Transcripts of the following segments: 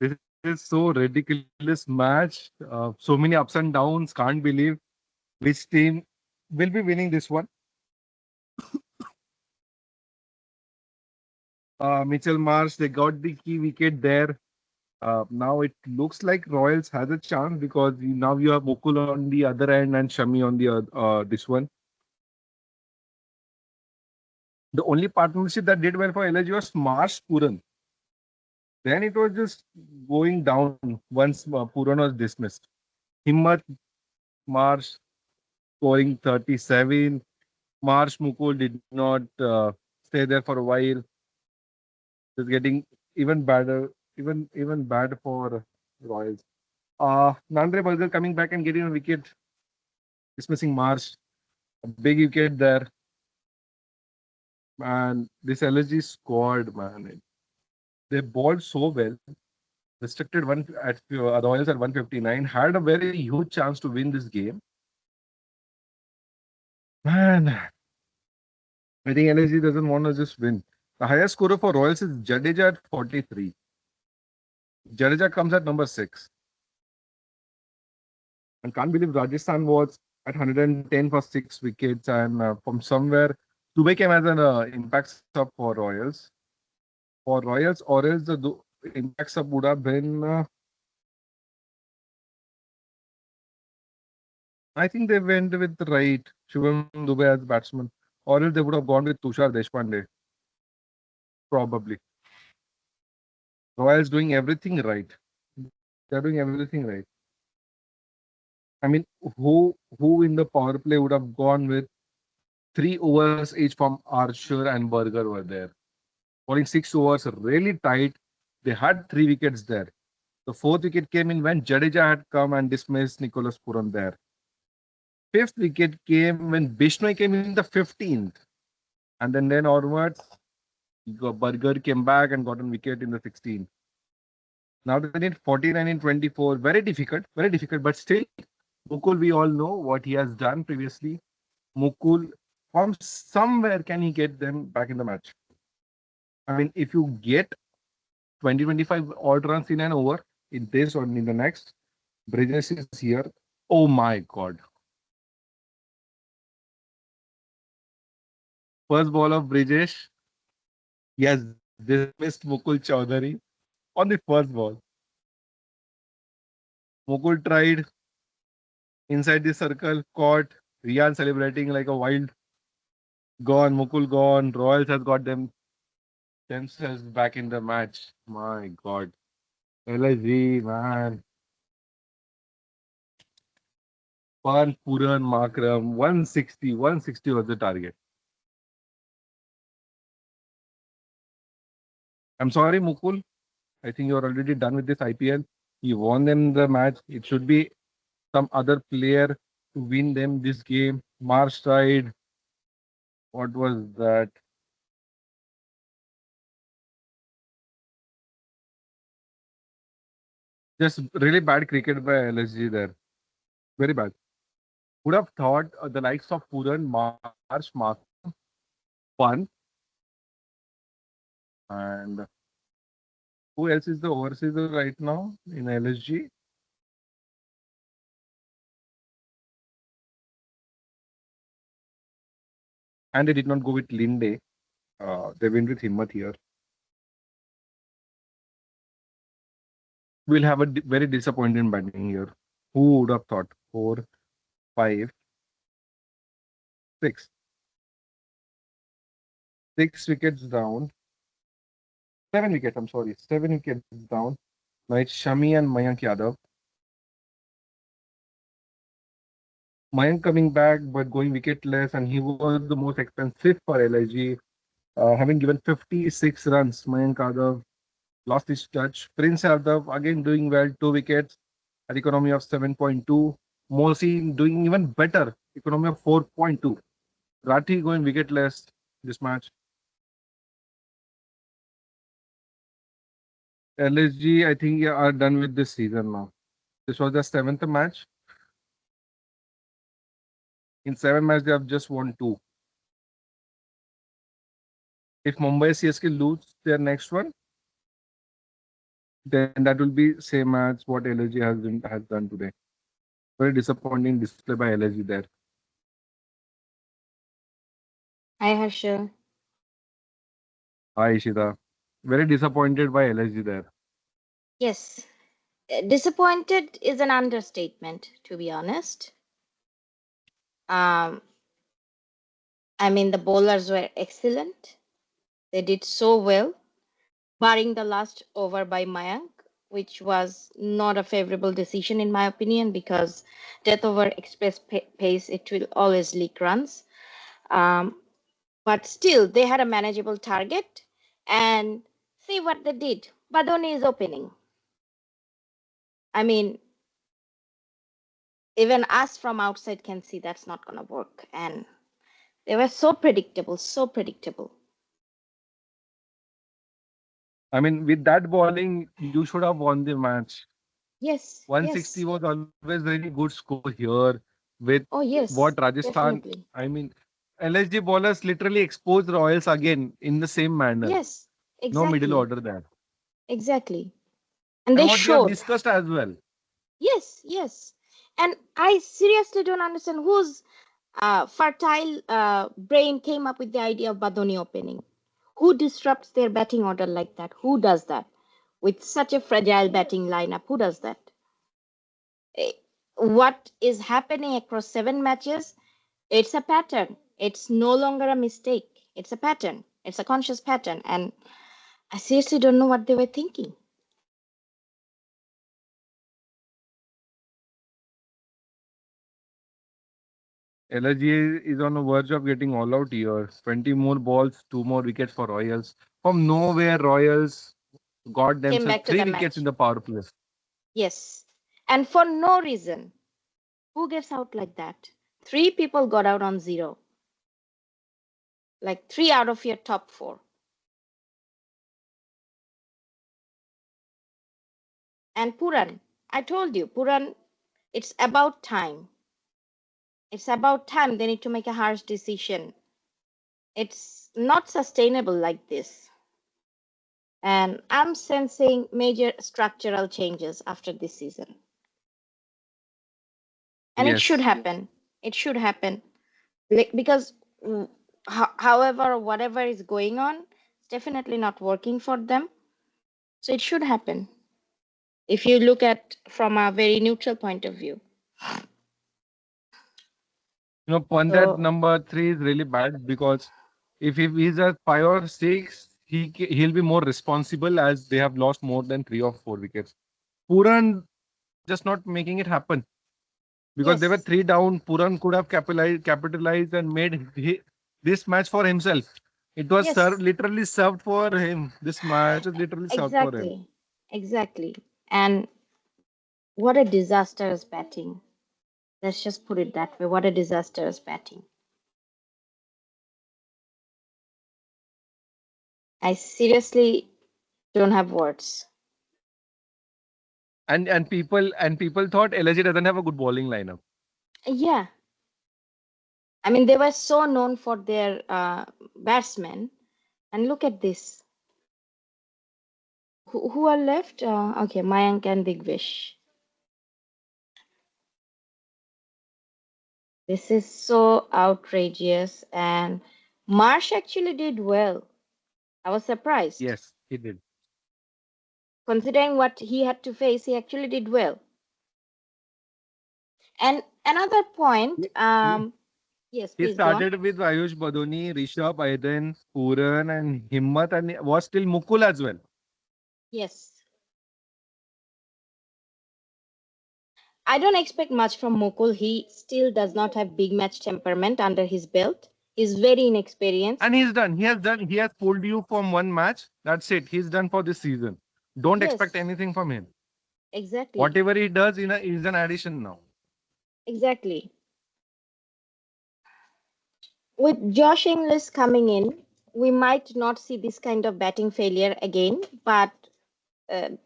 This is so ridiculous match. So many ups and downs. Can't believe which team will be winning this one. Mitchell Marsh, they got the key wicket there. Now it looks like Royals has a chance because now you have Mukul on the other end and Shami on the this one. The only partnership that did well for LSG was Marsh Puran. Then it was just going down once Puran was dismissed. Himmat Marsh scoring 37. Marsh Mukul did not stay there for a while. It's getting even badder, even bad for Royals. Nandre Burger coming back and getting a wicket, dismissing Marsh. A big wicket there. Man, this LSG squad, man, they bowled so well. Restricted one at Royals at 159. Had a very huge chance to win this game. Man, I think LSG doesn't want to just win. The highest scorer for Royals is Jadeja at 43. Jadeja comes at number 6. And can't believe Rajasthan was at 110 for 6 wickets. And from somewhere, Dubai came as an impact sub for Royals. For Royals, or else the impact sub would have been, I think they went with right Shivam Dubey as batsman. Or else they would have gone with Tushar Deshpande, probably. Royals doing everything right. They're doing everything right. I mean, who in the power play would have gone with 3 overs each from Archer and Berger were there. Bowling 6 overs, really tight. They had 3 wickets there. The fourth wicket came in when Jadeja had come and dismissed Nicholas Puran there. Fifth wicket came when Bishnoi came in the 15th. And then onwards, Berger came back and got a wicket in the 16th. Now they need 49 in 24. Very difficult, but still, Mukul, we all know what he has done previously. Mukul, from somewhere, can he get them back in the match? I mean, if you get 20-25 odd runs in an over, in this or in the next, Bridges is here. Oh my God. First ball of Bridges, he has dismissed Mukul Chowdhury on the first ball. Mukul tried inside the circle, caught. Rian celebrating like a wild. Gone, Mukul gone. Royals has got themselves back in the match. My God. LSG, man. Pan Puran Makram, 160. 160 was the target. I'm sorry, Mukul. I think you're already done with this IPL. You won them the match. It should be some other player to win them this game. Marsh tried. What was that? Just really bad cricket by LSG there. Very bad. Would have thought the likes of Puran, Marsh, Markham, Pan, and who else is the overseas right now in LSG? And they did not go with Linde. They went with Himmat here. We'll have a very disappointing batting here. Who would have thought? Four, five, six. 6 wickets down. 7 wickets, I'm sorry. 7 wickets down. Now it's Shami and Mayank Yadav. Mayank coming back but going wicketless, and he was the most expensive for LIG, having given 56 runs. Mayank Yadav lost his touch. Prince Yadav again doing well, 2 wickets at economy of 7.2. Mohsin doing even better, economy of 4.2. Rathi going wicketless this match. LSG, I think, yeah, are done with this season now. This was the seventh match. In 7 matches, they have just won 2. If Mumbai CSK lose their next one, then that will be same as what LSG has done today. Very disappointing display by LSG there. Hi, Harsha. Hi Ishita. Very disappointed by LSG there. Yes, disappointed is an understatement, to be honest. Um, I mean, the bowlers were excellent. They did so well, barring the last over by Mayank, which was not a favorable decision in my opinion because death over express pace it will always leak runs. Um, but still, they had a manageable target, and see what they did. Badoni is opening. I mean, even us from outside can see that's not going to work. And they were so predictable, so predictable. I mean, with that bowling, you should have won the match. Yes, 160 yes. was always very good score here with Oh, what yes, Rajasthan. definitely. I mean, LSG bowlers literally exposed Royals again in the same manner. Yes, No middle exactly, order there. exactly. And And they what we have showed. discussed as well. Yes, yes. And I seriously don't understand whose fertile brain came up with the idea of Badoni opening. Who disrupts their batting order like that? Who does that? With such a fragile batting lineup, who does that? Eh, What is happening across 7 matches? It's a pattern. It's no longer a mistake. It's a pattern. It's a conscious pattern. And I seriously don't know what they were thinking. LSG is on the verge of getting all out here. 20 more balls, 2 more wickets for Royals. From nowhere, Royals got Came themselves back to three the wickets in match. the power play. Yes. And for no reason. Who gets out like that? 3 people got out on zero. Like 3 out of your top 4. And Puran, I told you, Puran, it's about time. It's about time they need to make a harsh decision. It's not sustainable like this. And I'm sensing major structural changes after this season. And it should Yes. happen. It should happen. Because however, whatever is going on, it's definitely not working for them. So it should happen. If you look at from a very neutral point of view. Pandit So number 3 is really bad because if he's at 5 or 6, he'll be more responsible as they have lost more than 3 or 4 wickets. Puran just not making it happen because they were yes, 3 down. Puran could have capitalized and made this match for himself. It was yes, literally served for him. This match was literally served for him. exactly, exactly. And what a disastrous batting. Let's just put it that way. What a disastrous batting. I seriously don't have words. And people thought LSG doesn't have a good bowling lineup. Yeah, I mean they were so known for their batsmen, and look at this. Who are left? Okay, Mayank and Digvish. This is so outrageous, and Marsh actually did well. I was surprised. Yes, he did. Considering what he had to face, he actually did well. And another point, He, yes, He please go on. started with Ayush Badoni, Rishabh, Aiden, Puran, and Himmat, and was still Mukul as well. Yes, I don't expect much from Mukul. He still does not have big match temperament under his belt. He's very inexperienced. And he's done. He has done. He has pulled you from one match. That's it. He's done for this season. Don't expect Yes, anything from him. exactly, Whatever he does is an addition now. exactly. With Josh Inglis coming in, we might not see this kind of batting failure again, but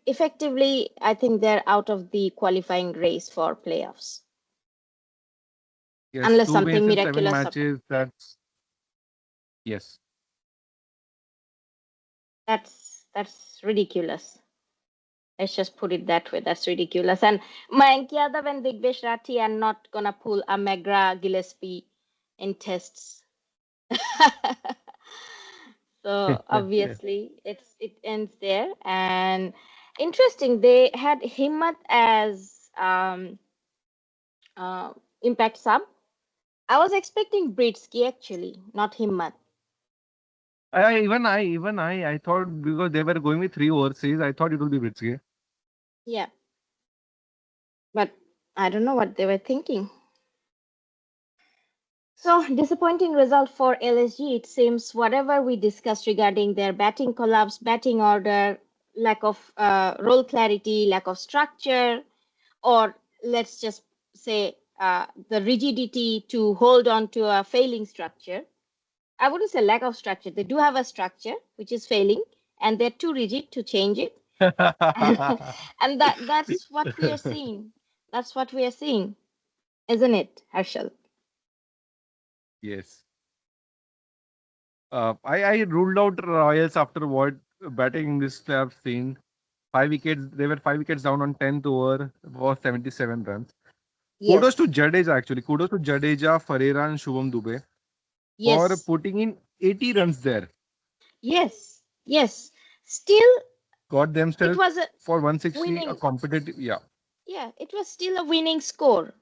effectively, I think they're out of the qualifying race for playoffs, Yes, unless two something wins in seven miraculous happens. matches. Yes. That's ridiculous. Let's just put it that way. That's ridiculous. And Mayank Yadav and Digvesh Rathi are not gonna pull a McGrath Gillespie in tests. So obviously it ends there. And interesting, they had Himmat as uh, impact sub. I was expecting Britsky actually, not Himmat. I thought because they were going with three overseas, I thought it would be Britsky. Yeah, but I don't know what they were thinking. So, disappointing result for LSG. It seems whatever we discussed regarding their batting collapse, batting order, lack of role clarity, lack of structure, or let's just say the rigidity to hold on to a failing structure. I wouldn't say lack of structure. They do have a structure which is failing, and they're too rigid to change it. And that's what we are seeing. That's what we are seeing, isn't it, Harshal? Yes. I ruled out Royals after what batting this they have seen. 5 wickets. They were 5 wickets down on 10th over. Was 77 runs. Kudos to Yes. Jadeja actually. Kudos to Jadeja, Ferreira, and Shubham Dubey for Yes. putting in 80 runs there. Yes. Yes. Still, Got it themselves was a for 160 a winning. competitive. Yeah. Yeah, it was still a winning score.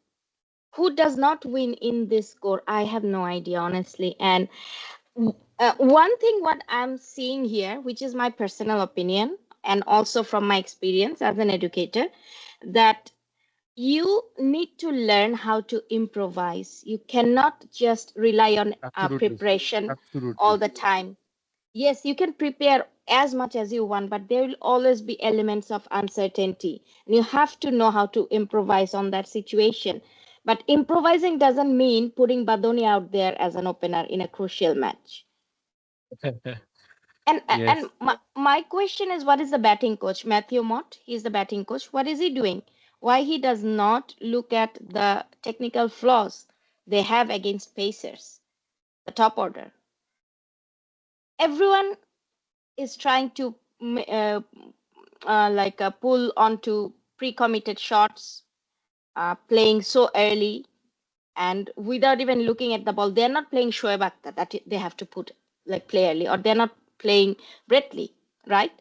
Who does not win in this score? I have no idea, honestly. And one thing, what I'm seeing here, which is my personal opinion, and also from my experience as an educator, that you need to learn how to improvise. You cannot just rely on Absolutely. preparation all Absolutely. the time. Yes, you can prepare as much as you want, but there will always be elements of uncertainty. And you have to know how to improvise on that situation. But improvising doesn't mean putting Badoni out there as an opener in a crucial match. And Yes. my question is, what is the batting coach? Matthew Mott, he's the batting coach. What is he doing? Why he does not look at the technical flaws they have against Pacers, the top order? Everyone is trying to pull onto pre-committed shots, playing so early and without even looking at the ball. They're not playing Shoaib Akhtar, that they have to put like play early, or they're not playing Bretley, right?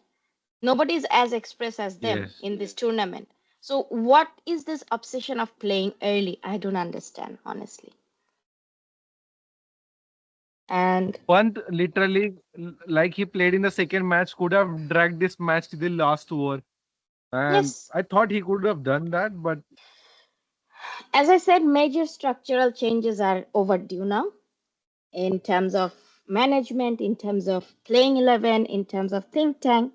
Nobody is as express as them Yes. in this tournament. So what is this obsession of playing early? I don't understand, honestly. And Pant literally, like he played in the second match, could have dragged this match to the last over. And yes, I thought he could have done that, but as I said, major structural changes are overdue now in terms of management, in terms of playing 11, in terms of think tank.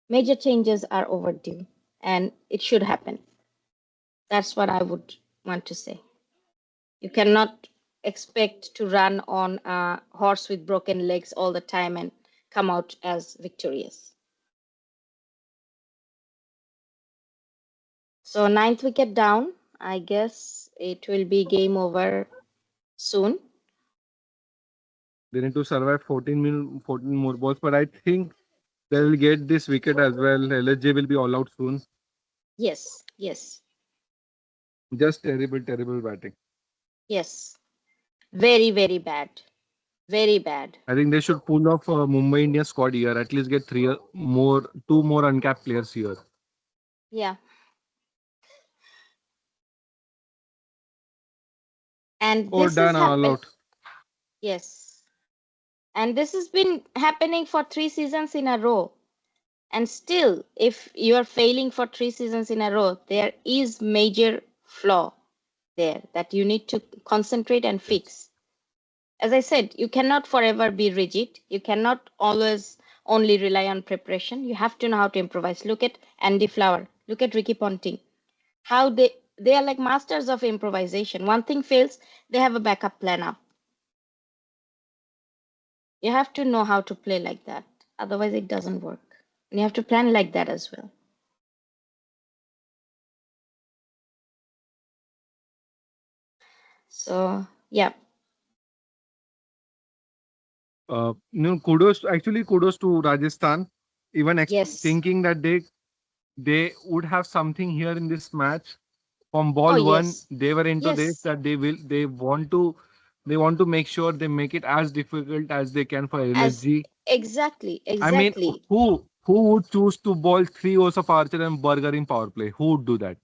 Major changes are overdue and it should happen. That's what I would want to say. You cannot expect to run on a horse with broken legs all the time and come out as victorious. So, ninth wicket down. I guess it will be game over soon. they need to survive 14 more balls. But I think they'll get this wicket as well. LSG will be all out soon. Yes, yes, Just terrible, terrible batting. yes. Very, very bad. Very bad. I think they should pull off Mumbai Indians squad here. At least get two more uncapped players here. Yeah. And Oh, this has done all happened. out. Yes. And this has been happening for 3 seasons in a row. And still, if you are failing for 3 seasons in a row, there is major flaw there that you need to concentrate and Yes. fix. As I said, you cannot forever be rigid. You cannot always only rely on preparation. You have to know how to improvise. Look at Andy Flower. Look at Ricky Ponting. How they are like masters of improvisation. One thing fails, they have a backup plan up. You have to know how to play like that. Otherwise, it doesn't work. And you have to plan like that as well. So, yeah. Kudos to Rajasthan. Even Yes. thinking that they they would have something here in this match. From Oh ball one, yes, they were into this yes, that they want to make sure they make it as difficult as they can for as LSG. exactly, I mean, exactly, who would choose to bowl 3 overs of Archer and Burger in power play? Who would do that?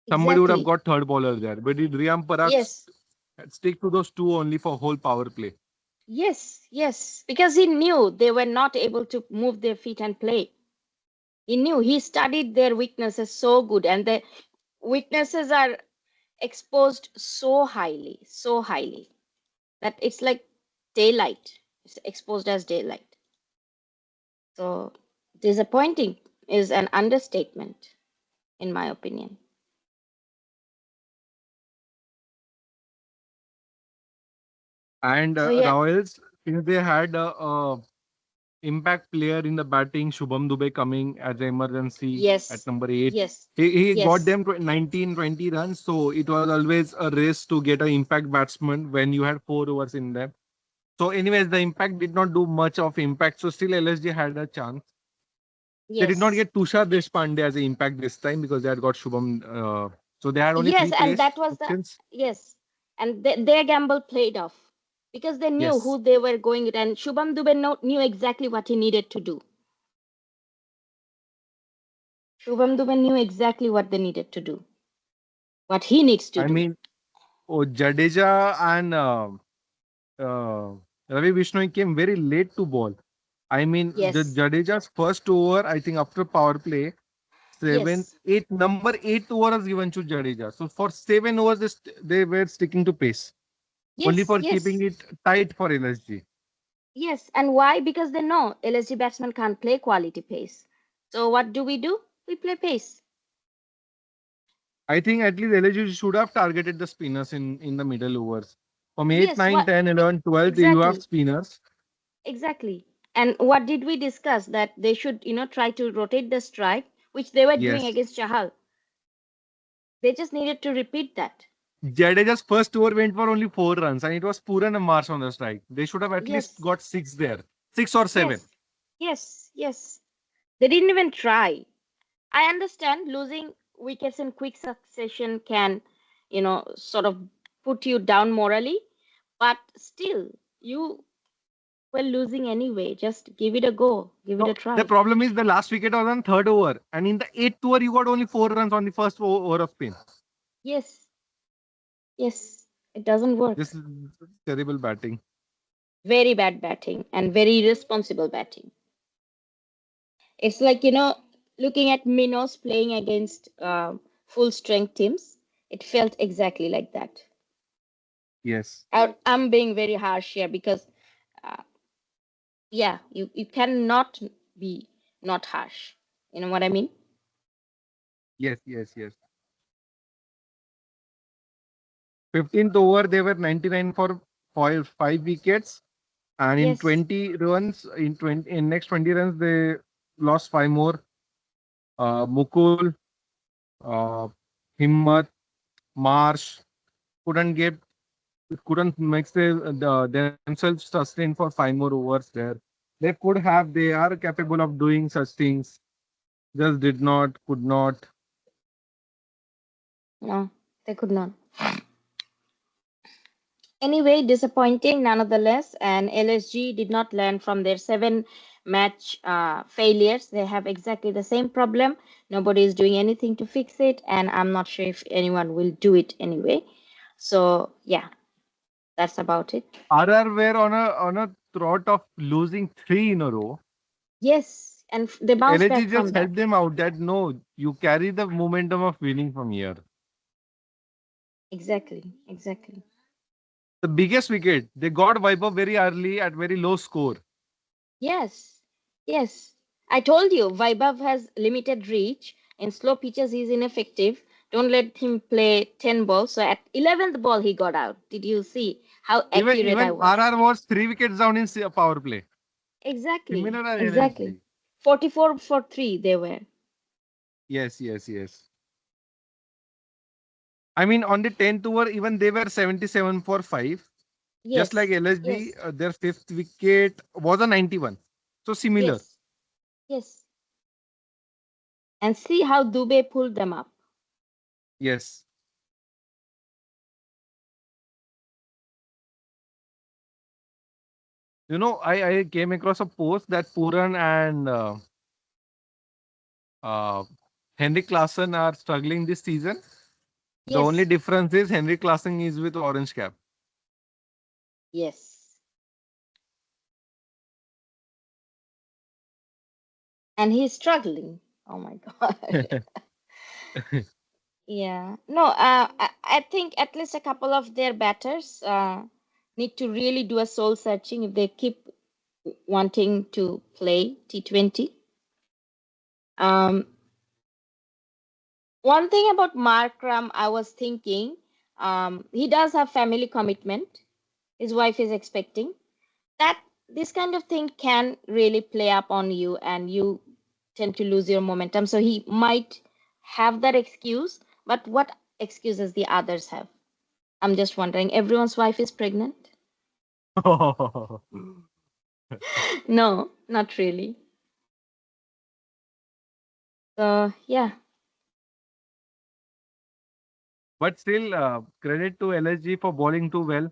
Somebody would have exactly. got third bowler there. But did Riam Parag Yes, stick to those two only for whole power play? yes, yes. Because he knew they were not able to move their feet and play. He knew he studied their weaknesses so good, and the weaknesses are exposed so highly that it's like daylight. It's exposed as daylight. So disappointing is an understatement, in my opinion. And So yeah, Royals, since they had a impact player in the batting, Shubham Dubey coming as an emergency at yes, number 8. yes, He got yes, them 19, 20 runs. So it was always a race to get an impact batsman when you had 4 overs in them. So, anyways, the impact did not do much of impact. So, still LSG had a chance. They did not yes, get Tushar Deshpande as an impact this time because they had got Shubham. So, they had only yes, three and pace that was the options. yes, and their gamble played off because they knew Yes. who they were going with, and Shubham Dubey knew exactly what he needed to do. Shubham Dubey knew exactly what they needed to do, what he needs to I do. mean, Jadeja and uh, Ravi Bishnoi came very late to ball. I mean, the Yes, Jadeja's first over, I think after power play, seven, yes, eight, number 8 over was given to Jadeja. So for 7 overs, they were sticking to pace, only yes, for keeping yes, it tight for LSG. yes. And why? Because they know LSG batsmen can't play quality pace. So what do? We play pace. I think at least LSG should have targeted the spinners in the middle overs. From 8, Yes, 9, what 10, 11, 12, you have exactly? spinners. Exactly. And what did we discuss? That they should, try to rotate the strike, which they were doing Yes. against Chahal. They just needed to repeat that. Jadeja's first over went for only 4 runs, and it was Puran and Marsh on the strike. They should have at least Yes, got six there, 6 or 7. yes, yes, yes. They didn't even try. I understand losing wickets in quick succession can, sort of put you down morally, but still, you were losing anyway. Just give it a go, give it So a the try. problem is the last wicket was on third over, and in the 8th over, you got only 4 runs on the first over of spin. Yes, yes, it doesn't This work. is terrible batting. Very bad batting and very irresponsible batting. It's like, looking at Minos playing against full strength teams. It felt exactly like that. Yes, I'm being very harsh here because, uh, yeah, you cannot be not harsh. You know what I mean? yes, yes, yes. 15th over, they were 99 for five wickets, and in Yes. 20 runs, in next 20 runs, they lost five more. Mukul, uh, Himmat, Marsh couldn't get couldn't make themselves sustain for five more overs there. They could have, they are capable of doing such things. Just did not, could not. No, they could not. Anyway, disappointing nonetheless, and LSG did not learn from their seven match failures. They have exactly the same problem. Nobody is doing anything to fix it, and I'm not sure if anyone will do it anyway. So, yeah, that's about it. RR were on a throat of losing three in a row. Yes, and they bounced LSG back from just that. helped them out that no, you carry the momentum of winning from here. Exactly, exactly. The biggest wicket, they got wipe up very early at very low score. Yes, yes. I told you, Vaibhav has limited reach. In slow pitches, he's ineffective. Don't let him play 10 balls. So at 11th ball, he got out. Did you see how Even accurate I even was? RR was 3 wickets down in power play. Exactly, Similar as exactly. LSG. 44 for 3 they were. Yes, yes, yes. I mean, on the 10th over, even they were 77 for 5. Just like Yes, LSG, yes, their fifth wicket was a 91. So similar. yes, yes. And see how Dubey pulled them up. Yes. I came across a post that Puran and uh, Henrik Larsson are struggling this season. The only Yes, difference is Henrik Larsson is with orange cap. yes. And he's struggling. Oh my God. Yeah. No, I think at least a couple of their batters need to really do a soul searching if they keep wanting to play T20. Um, One thing about Markram, I was thinking, he does have family commitment. His wife is expecting that this kind of thing can really play up on you, and you tend to lose your momentum. So he might have that excuse, but what excuses the others have? I'm just wondering. Everyone's wife is pregnant? No, not really. So yeah, But still, credit to LSG for bowling too well.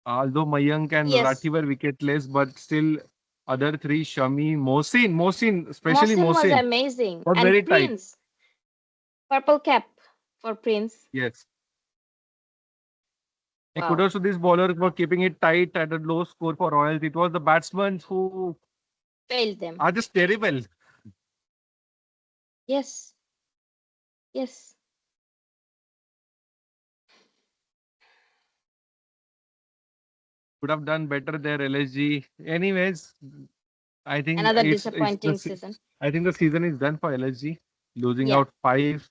Although Mayank and yes. Rathi were wicketless, but still other three, Shami, Mohsin, especially Mohsin was Mohsin, amazing, was and very tight. Prince, purple cap for Prince. Yes. Wow, Kudos to this bowler for keeping it tight at a low score for Royals. It was the batsmen who failed them. are just terrible. Yes, yes. Could have done better there, LSG. Anyways, I think Another disappointing season. I think the season is done for LSG, losing Yeah, out five,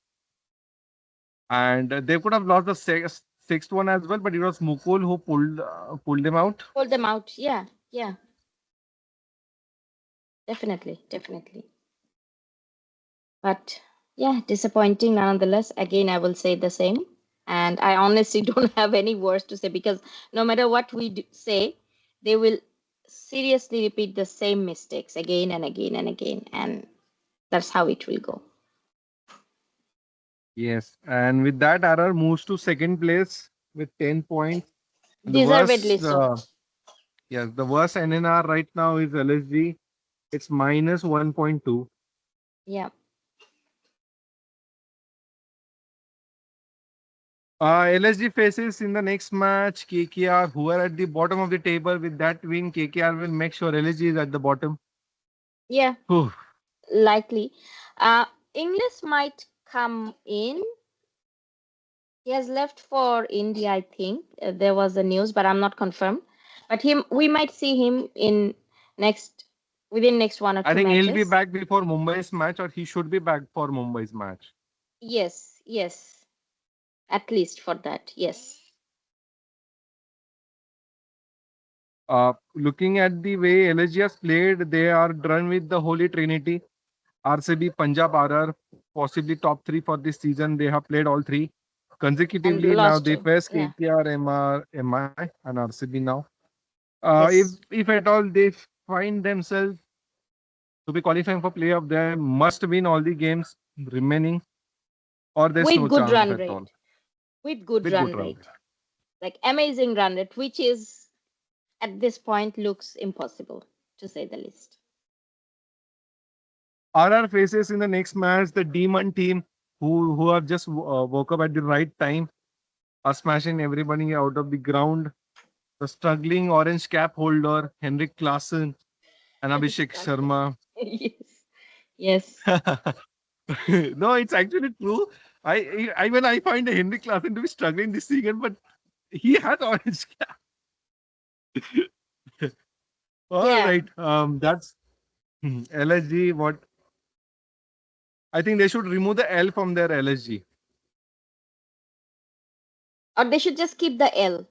and they could have lost the sixth one as well, but it was Mukul who pulled them out. pulled them out. Yeah, yeah, definitely, definitely. But yeah, disappointing nonetheless. Again, I will say the same. And I honestly don't have any words to say because no matter what we say, they will seriously repeat the same mistakes again and again and again. And that's how it will go. Yes, and with that, RR moves to second place with 10 points. The Deservedly worst, so. yes, the worst NNR right now is LSG. It's minus 1.2. Yeah. LSG faces in the next match KKR, who are at the bottom of the table. With that win, KKR will make sure LSG is at the bottom. Yeah, Whew. likely. English might come in. He has left for India, I think. There was a news, but I'm not confirmed. But we might see him in next within next one or I two think he'll be matches. back before Mumbai's match, or he should be back for Mumbai's match. Yes, yes, at least for that. Yes, Looking at the way LSG has played, they are drawn with the Holy Trinity. RCB, Punjab, RR, possibly top three for this season. They have played all three and consecutively. Now lost they to. face Yeah, KKR, MR, MI, and RCB now. yes. If at all they find themselves to be qualifying for playoff, they must win all the games remaining, or there's With no good chance run at all. rate. With good With good run run. rate. Like amazing run rate, which is at this point looks impossible to say the least. RR faces in the next match the Demon team, who have just woke up at the right time, are smashing everybody out of the ground. The struggling orange cap holder, Henrik Klassen and Abhishek Classic. Sharma. Yes. Yes. No, it's actually true. When I find Henrik Klassen to be struggling this season, but he has orange cap. All Yeah. right. That's LSG. What I think they should remove the L from their LSG. Or they should just keep the L,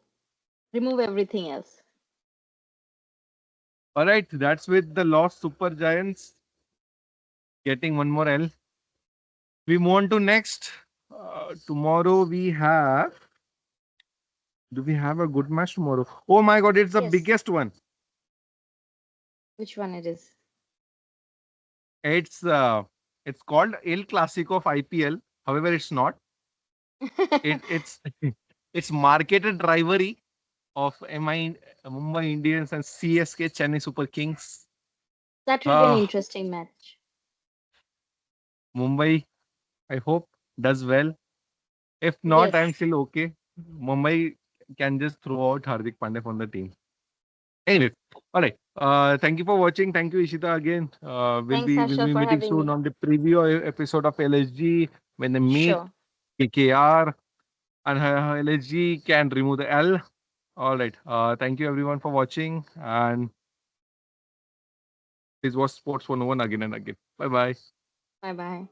remove everything else. All right. That's with the lost Super Giants getting one more L. We move on to next. Tomorrow we have. Do we have a good match tomorrow? Oh my God! It's the Yes. biggest one. Which one it is? It's It's called El Clasico of IPL. However, it's not. It's it's marketed rivalry of Mumbai Indians and CSK Chennai Super Kings. That will be an Uh, interesting match. Mumbai, I hope, does well. If not, I'm Yes. still okay. Mumbai can just throw out Hardik Pandya from the team. Anyway, all right. Thank you for watching. Thank you, Ishita, again. Thanks, We'll Asha, be for meeting having soon me. on the preview episode of LSG when they meet Sure. KKR and LSG can remove the L. All right. Thank you everyone for watching, and this was Sports 101 again and again. Bye bye. Bye bye.